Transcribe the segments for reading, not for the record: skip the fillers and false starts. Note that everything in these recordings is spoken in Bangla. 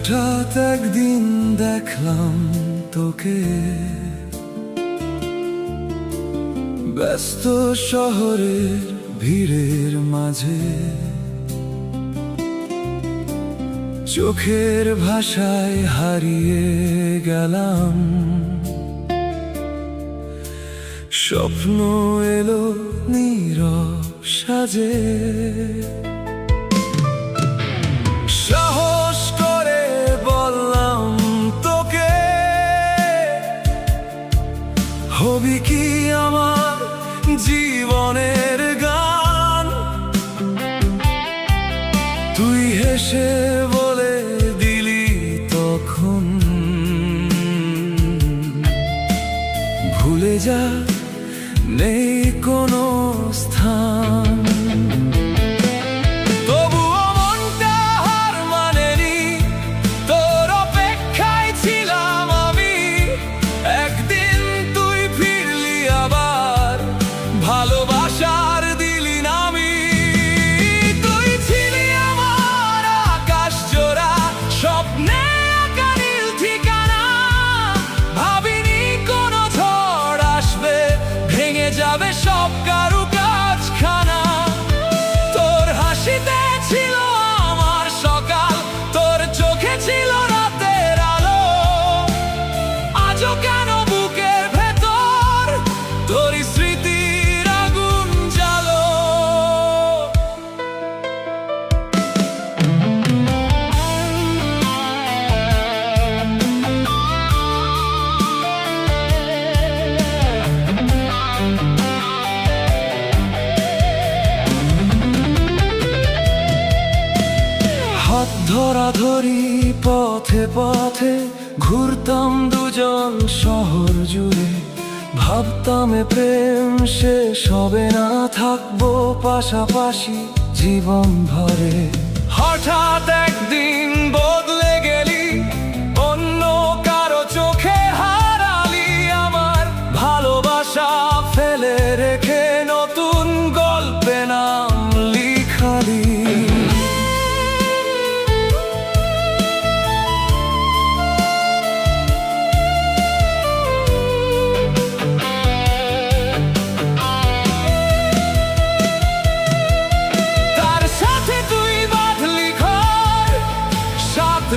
হঠাৎ একদিন দেখলাম তোকে ব্যস্ত শহরের ভিড়ের মাঝে, চোখের ভাষায় হারিয়ে গেলাম। স্বপ্ন এলো নীরব সাজে, সাহস করে বললাম তোকে, হবি কি আমার জীবনের গান। তুই হেসে বলে দিলি তখন, ভুলে যা নেই কোনো স্থান। তবুও মনটা হার মানেনি, তোর অপেক্ষায় ছিলাম আমি। একদিন তুই ফিরলি আবার, ভালোবাসার দিলি নামি। তুই ছিলি আমার আকাশ জোড়া, স্বপ্নে আঁকা নীল ঠিকানা। ভাবিনি কোনো ঝড় আসবে, ভেঙে যাবে সব কারুকাজখানা। তোর হাসিতে ছিল আমার সকাল, তোর চোখে ছিল রাতের আলো। আজও কেন বুকের ভেতর তোরই স্মৃতির আগুন জ্বালো। হাত ধরাধরি পথে পথে ঘুরতাম দুজন শহর জুড়ে। ভাবতাম এ প্রেম শেষ হবে না, থাকবো পাশাপাশি জীবন ভরে। হঠাৎ একদিন বদলে গেলি, অন্য কারো চোখে হারালি আমার ভালোবাসা। ফেলে রেখে নতুন গল্পে নাম লিখালি।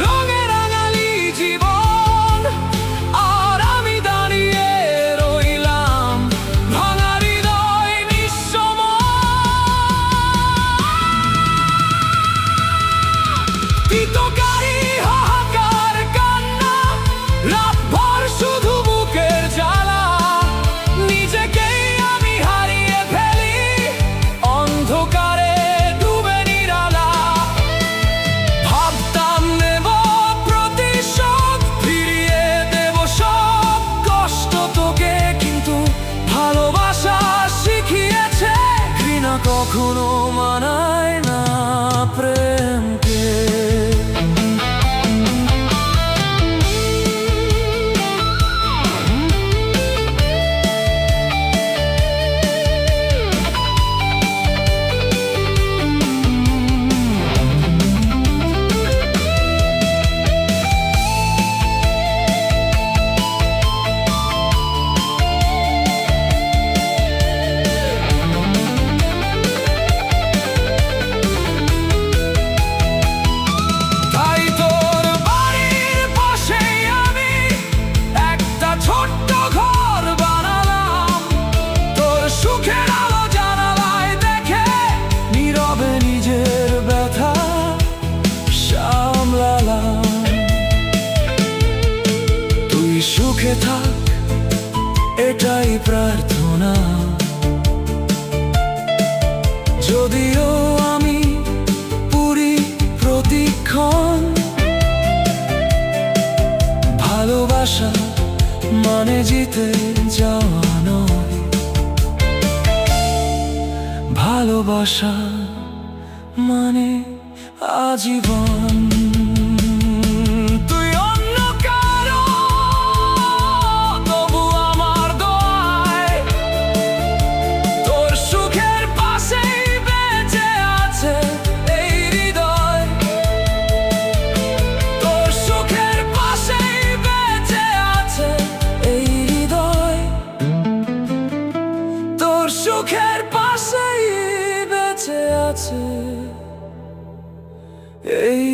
রঙে রাঙালি জীবন, আর আমি দাঁড়িয়ে রইলাম ভাঙা হৃদয় নিঃসময়। তিতকারী হাহাকার কান্না, রাতভর শুধু বুকের জ্বালা। নিজেকেই আমি হারিয়ে ফেলি অন্ধকারে ডুবে নিরালা। ভাবতাম নেব প্রতিশোধ, ফিরিয়ে দেব সব কষ্ট তোকে। কিন্তু ভালোবাসা শিখিয়েছে ঘৃণা কখনো মানায় না প্রেমকে। সুখে থাক এটাই প্রার্থনা, যদিও আমি পুরি প্রতিক্ষণ। ভালোবাসা মানে জিতে যাওয়া নয়, ভালোবাসা মানে আজীবন। তোর এই